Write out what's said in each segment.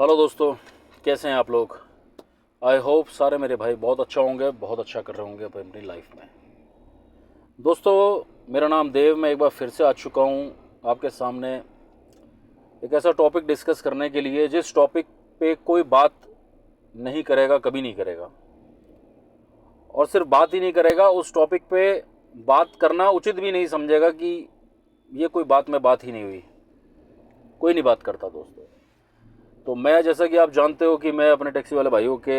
Hello दोस्तों, कैसे हैं आप लोग। आई होप सारे मेरे भाई बहुत अच्छा होंगे, बहुत अच्छा कर रहे होंगे अपनी लाइफ में। दोस्तों, मेरा नाम देव, मैं एक बार फिर से आ चुका हूँ आपके सामने एक ऐसा टॉपिक डिस्कस करने के लिए जिस टॉपिक पे कोई बात नहीं करेगा, कभी नहीं करेगा। और सिर्फ बात ही नहीं करेगा, उस टॉपिक पे बात करना उचित भी नहीं समझेगा कि ये कोई बात में बात ही नहीं हुई। कोई नहीं बात करता दोस्तों। तो मैं, जैसा कि आप जानते हो कि मैं अपने टैक्सी वाले भाइयों के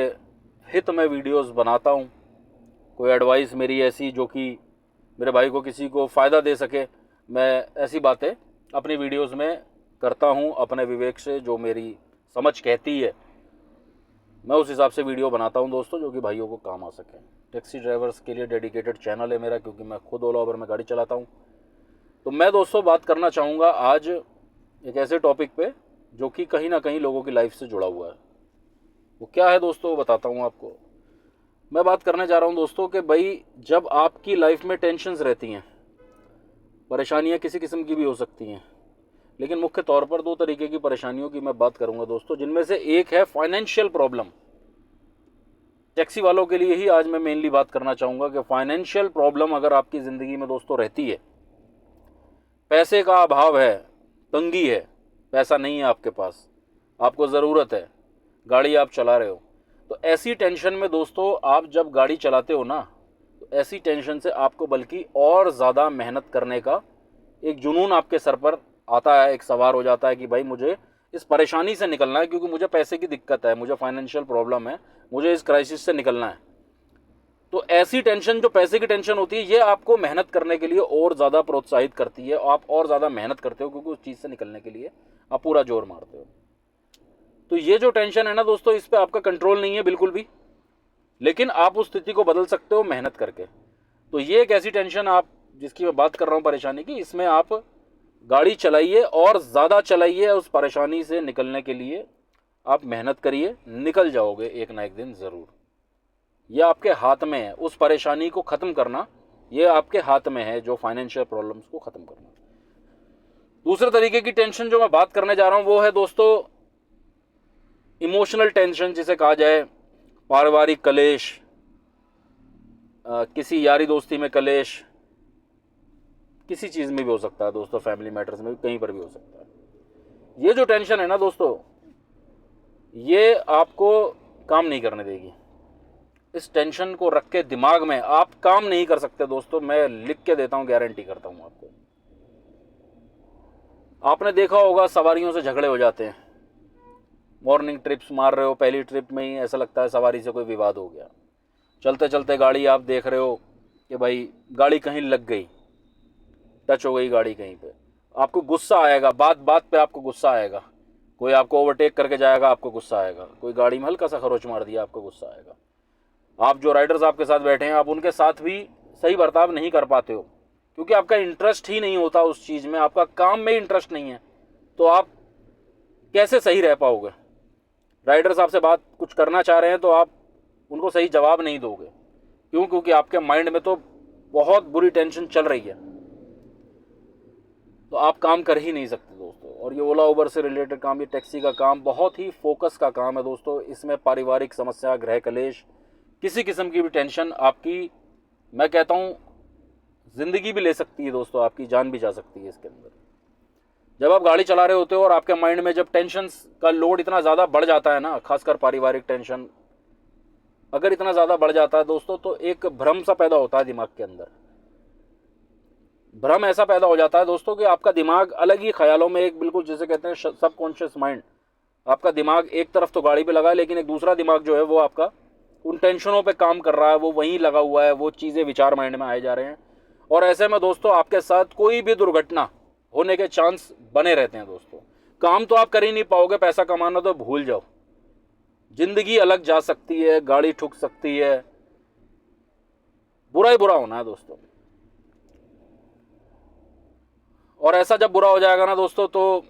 हित में वीडियोस बनाता हूँ। कोई एडवाइस मेरी ऐसी जो कि मेरे भाई को किसी को फ़ायदा दे सके, मैं ऐसी बातें अपनी वीडियोस में करता हूँ अपने विवेक से, जो मेरी समझ कहती है मैं उस हिसाब से वीडियो बनाता हूँ दोस्तों, जो कि भाइयों को काम आ सके। टैक्सी ड्राइवर्स के लिए डेडिकेटेड चैनल है मेरा, क्योंकि मैं खुद ओला उबर में गाड़ी चलाता हूँ। तो मैं दोस्तों बात करना चाहूँगा आज एक ऐसे टॉपिक पे जो कि कहीं ना कहीं लोगों की लाइफ से जुड़ा हुआ है। वो क्या है दोस्तों, बताता हूँ आपको। मैं बात करने जा रहा हूँ दोस्तों कि भाई, जब आपकी लाइफ में टेंशन्स रहती हैं, परेशानियाँ किसी किस्म की भी हो सकती हैं, लेकिन मुख्य तौर पर दो तरीके की परेशानियों की मैं बात करूँगा दोस्तों, जिनमें से एक है फाइनेंशियल प्रॉब्लम। टैक्सी वालों के लिए ही आज मैं मेनली बात करना चाहूँगा कि फाइनेंशियल प्रॉब्लम अगर आपकी ज़िंदगी में दोस्तों रहती है, पैसे का अभाव है, तंगी है, पैसा नहीं है आपके पास, आपको ज़रूरत है, गाड़ी आप चला रहे हो, तो ऐसी टेंशन में दोस्तों आप जब गाड़ी चलाते हो ना, तो ऐसी टेंशन से आपको बल्कि और ज़्यादा मेहनत करने का एक जुनून आपके सर पर आता है, एक सवार हो जाता है कि भाई मुझे इस परेशानी से निकलना है, क्योंकि मुझे पैसे की दिक्कत है, मुझे फाइनेंशियल प्रॉब्लम है, मुझे इस क्राइसिस से निकलना है। तो ऐसी टेंशन, जो पैसे की टेंशन होती है, ये आपको मेहनत करने के लिए और ज़्यादा प्रोत्साहित करती है। आप और ज़्यादा मेहनत करते हो, क्योंकि उस चीज़ से निकलने के लिए आप पूरा जोर मारते हो। तो ये जो टेंशन है ना दोस्तों, इस पर आपका कंट्रोल नहीं है बिल्कुल भी, लेकिन आप उस स्थिति को बदल सकते हो मेहनत करके। तो ये एक ऐसी टेंशन आप जिसकी मैं बात कर रहा हूँ परेशानी की, इसमें आप गाड़ी चलाइए और ज़्यादा चलाइए, उस परेशानी से निकलने के लिए आप मेहनत करिए, निकल जाओगे एक ना एक दिन ज़रूर। ये आपके हाथ में है, उस परेशानी को ख़त्म करना ये आपके हाथ में है, जो फाइनेंशियल प्रॉब्लम्स को ख़त्म करना। दूसरे तरीके की टेंशन जो मैं बात करने जा रहा हूँ वो है दोस्तों इमोशनल टेंशन, जिसे कहा जाए पारिवारिक कलेश, किसी यारी दोस्ती में कलेश, किसी चीज़ में भी हो सकता है दोस्तों, फैमिली मैटर्स में भी, कहीं पर भी हो सकता है। ये जो टेंशन है ना दोस्तों, ये आपको काम नहीं करने देगी। इस टेंशन को रख के दिमाग में आप काम नहीं कर सकते दोस्तों, मैं लिख के देता हूँ, गारंटी करता हूँ आपको। आपने देखा होगा सवारियों से झगड़े हो जाते हैं, मॉर्निंग ट्रिप्स मार रहे हो, पहली ट्रिप में ही ऐसा लगता है सवारी से कोई विवाद हो गया। चलते चलते गाड़ी आप देख रहे हो कि भाई गाड़ी कहीं लग गई, टच हो गई गाड़ी कहीं पे, आपको गुस्सा आएगा, बात बात पे आपको गुस्सा आएगा। कोई आपको ओवरटेक करके जाएगा, आपको गुस्सा आएगा। कोई गाड़ी में हल्का सा खरोच मार दिया, आपको गुस्सा आएगा। आप जो राइडर्स आपके साथ बैठे हैं, आप उनके साथ भी सही बर्ताव नहीं कर पाते हो, क्योंकि आपका इंटरेस्ट ही नहीं होता उस चीज़ में, आपका काम में इंटरेस्ट नहीं है। तो आप कैसे सही रह पाओगे। राइडर्स आपसे बात कुछ करना चाह रहे हैं तो आप उनको सही जवाब नहीं दोगे। क्यों? क्योंकि आपके माइंड में तो बहुत बुरी टेंशन चल रही है, तो आप काम कर ही नहीं सकते दोस्तों। और ये ओला उबर से रिलेटेड काम, ये टैक्सी का काम बहुत ही फोकस का काम है दोस्तों। इसमें पारिवारिक समस्या, गृह कलेश, किसी किस्म की भी टेंशन आपकी, मैं कहता हूँ ज़िंदगी भी ले सकती है दोस्तों, आपकी जान भी जा सकती है इसके अंदर। जब आप गाड़ी चला रहे होते हो और आपके माइंड में जब टेंशन का लोड इतना ज़्यादा बढ़ जाता है ना, खासकर पारिवारिक टेंशन अगर इतना ज़्यादा बढ़ जाता है दोस्तों, तो एक भ्रम सा पैदा होता है दिमाग के अंदर। भ्रम ऐसा पैदा हो जाता है दोस्तों कि आपका दिमाग अलग ही ख्यालों में, एक बिल्कुल जिसे कहते हैं सबकॉन्शियस माइंड, आपका दिमाग एक तरफ तो गाड़ी पे लगा है, लेकिन एक दूसरा दिमाग जो है वो आपका उन टेंशनों पे काम कर रहा है, वो वहीं लगा हुआ है, वो चीज़ें विचार माइंड में आए जा रहे हैं। और ऐसे में दोस्तों आपके साथ कोई भी दुर्घटना होने के चांस बने रहते हैं दोस्तों। काम तो आप कर ही नहीं पाओगे, पैसा कमाना तो भूल जाओ, जिंदगी अलग जा सकती है, गाड़ी ठुक सकती है, बुरा ही बुरा होना है दोस्तों। और ऐसा जब बुरा हो जाएगा ना दोस्तों, तो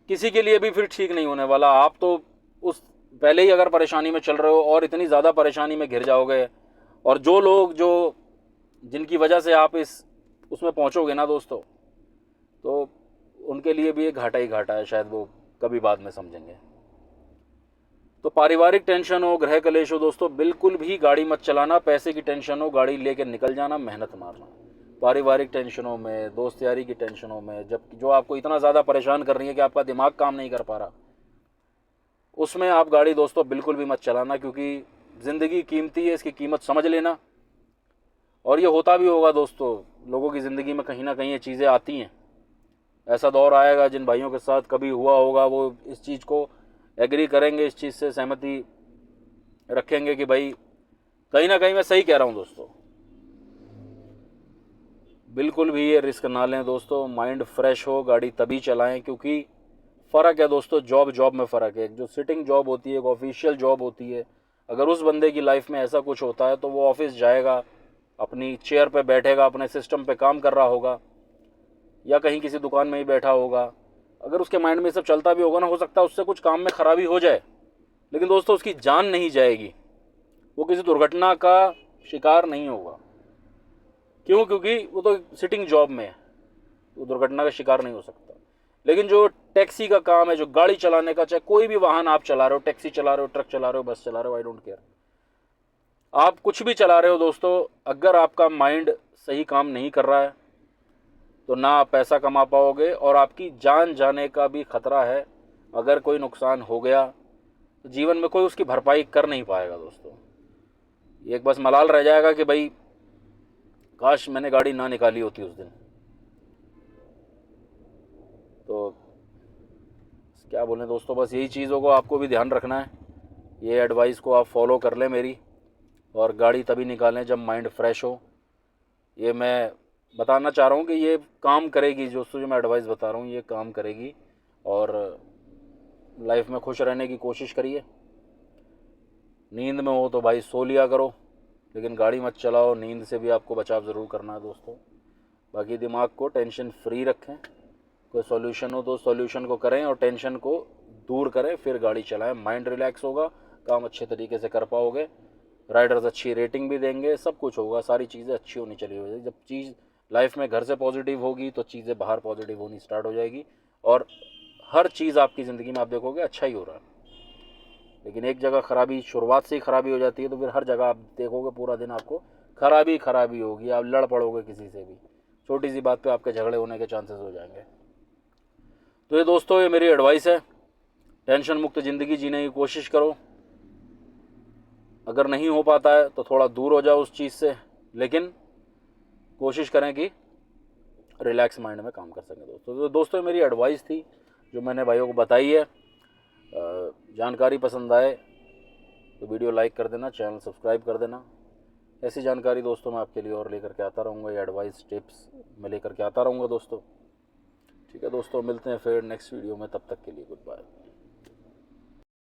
किसी के लिए भी फिर ठीक नहीं होने वाला। आप तो उस पहले ही अगर परेशानी में चल रहे हो और इतनी ज़्यादा परेशानी में घिर जाओगे, और जो लोग जो जिनकी वजह से आप इस उसमें पहुंचोगे ना दोस्तों, तो उनके लिए भी एक घाटा ही घाटा है, शायद वो कभी बाद में समझेंगे। तो पारिवारिक टेंशन हो, गृह कलेश हो दोस्तों, बिल्कुल भी गाड़ी मत चलाना। पैसे की टेंशन हो, गाड़ी लेकर निकल जाना, मेहनत मारना। पारिवारिक टेंशनों में, दोस्त यारी की टेंशनों में, जब जो आपको इतना ज़्यादा परेशान कर रही है कि आपका दिमाग काम नहीं कर पा रहा, उसमें आप गाड़ी दोस्तों बिल्कुल भी मत चलाना, क्योंकि ज़िंदगी कीमती है, इसकी कीमत समझ लेना। और ये होता भी होगा दोस्तों, लोगों की ज़िंदगी में कहीं ना कहीं ये चीज़ें आती हैं। ऐसा दौर आएगा, जिन भाइयों के साथ कभी हुआ होगा वो इस चीज़ को एग्री करेंगे, इस चीज़ से सहमति रखेंगे कि भाई कहीं ना कहीं मैं सही कह रहा हूँ दोस्तों। बिल्कुल भी ये रिस्क ना लें दोस्तों। माइंड फ्रेश हो, गाड़ी तभी चलाएं, क्योंकि फ़र्क है दोस्तों, जॉब में फ़र्क है। जो सिटिंग जॉब होती है, एक ऑफिशियल जॉब होती है, अगर उस बंदे की लाइफ में ऐसा कुछ होता है तो वो ऑफिस जाएगा, अपनी चेयर पे बैठेगा, अपने सिस्टम पे काम कर रहा होगा, या कहीं किसी दुकान में ही बैठा होगा। अगर उसके माइंड में सब चलता भी होगा ना, हो सकता है उससे कुछ काम में खराबी हो जाए, लेकिन दोस्तों उसकी जान नहीं जाएगी, वो किसी दुर्घटना का शिकार नहीं होगा। क्यों? क्योंकि वो तो सिटिंग जॉब में है, वो दुर्घटना का शिकार नहीं हो सकता। लेकिन जो टैक्सी का काम है, जो गाड़ी चलाने का, चाहे कोई भी वाहन आप चला रहे हो, टैक्सी चला रहे हो, ट्रक चला रहे हो, बस चला रहे हो, आई डोंट केयर, आप कुछ भी चला रहे हो दोस्तों, अगर आपका माइंड सही काम नहीं कर रहा है तो ना आप पैसा कमा पाओगे, और आपकी जान जाने का भी खतरा है। अगर कोई नुकसान हो गया तो जीवन में कोई उसकी भरपाई कर नहीं पाएगा दोस्तों। एक बस मलाल रह जाएगा कि भाई काश मैंने गाड़ी ना निकाली होती उस दिन। तो क्या बोलें दोस्तों, बस यही चीज़ों को आपको भी ध्यान रखना है। ये एडवाइस को आप फॉलो कर लें मेरी, और गाड़ी तभी निकालें जब माइंड फ्रेश हो। ये मैं बताना चाह रहा हूँ कि ये काम करेगी दोस्तों, जो मैं एडवाइस बता रहा हूँ ये काम करेगी। और लाइफ में खुश रहने की कोशिश करिए। नींद में हो तो भाई सो लिया करो, लेकिन गाड़ी मत चलाओ। नींद से भी आपको बचाव ज़रूर करना है दोस्तों। बाकी दिमाग को टेंशन फ्री रखें, कोई सॉल्यूशन हो तो सॉल्यूशन को करें और टेंशन को दूर करें, फिर गाड़ी चलाएं। माइंड रिलैक्स होगा, काम अच्छे तरीके से कर पाओगे, राइडर्स अच्छी रेटिंग भी देंगे, सब कुछ होगा, सारी चीज़ें अच्छी होनी चाहिए। जब चीज़ लाइफ में घर से पॉजिटिव होगी तो चीज़ें बाहर पॉजिटिव होनी स्टार्ट हो जाएगी, और हर चीज़ आपकी ज़िंदगी में आप देखोगे अच्छा ही हो रहा है। लेकिन एक जगह खराबी, शुरुआत से ही खराबी हो जाती है, तो फिर हर जगह आप देखोगे पूरा दिन आपको खराबी होगी, आप लड़ पड़ोगे किसी से भी, छोटी सी बात पे आपके झगड़े होने के चांसेस हो जाएंगे। तो ये दोस्तों, ये मेरी एडवाइस है। टेंशन मुक्त ज़िंदगी जीने की कोशिश करो। अगर नहीं हो पाता है तो थोड़ा दूर हो जाओ उस चीज़ से, लेकिन कोशिश करें कि रिलैक्स माइंड में काम कर सकें दोस्तों। तो दोस्तों मेरी एडवाइस थी जो मैंने भाइयों को बताई है। जानकारी पसंद आए तो वीडियो लाइक कर देना, चैनल सब्सक्राइब कर देना। ऐसी जानकारी दोस्तों मैं आपके लिए और लेकर के आता रहूँगा, ये एडवाइस टिप्स मैं लेकर के आता रहूँगा दोस्तों। ठीक है दोस्तों, मिलते हैं फिर नेक्स्ट वीडियो में, तब तक के लिए गुड बाय।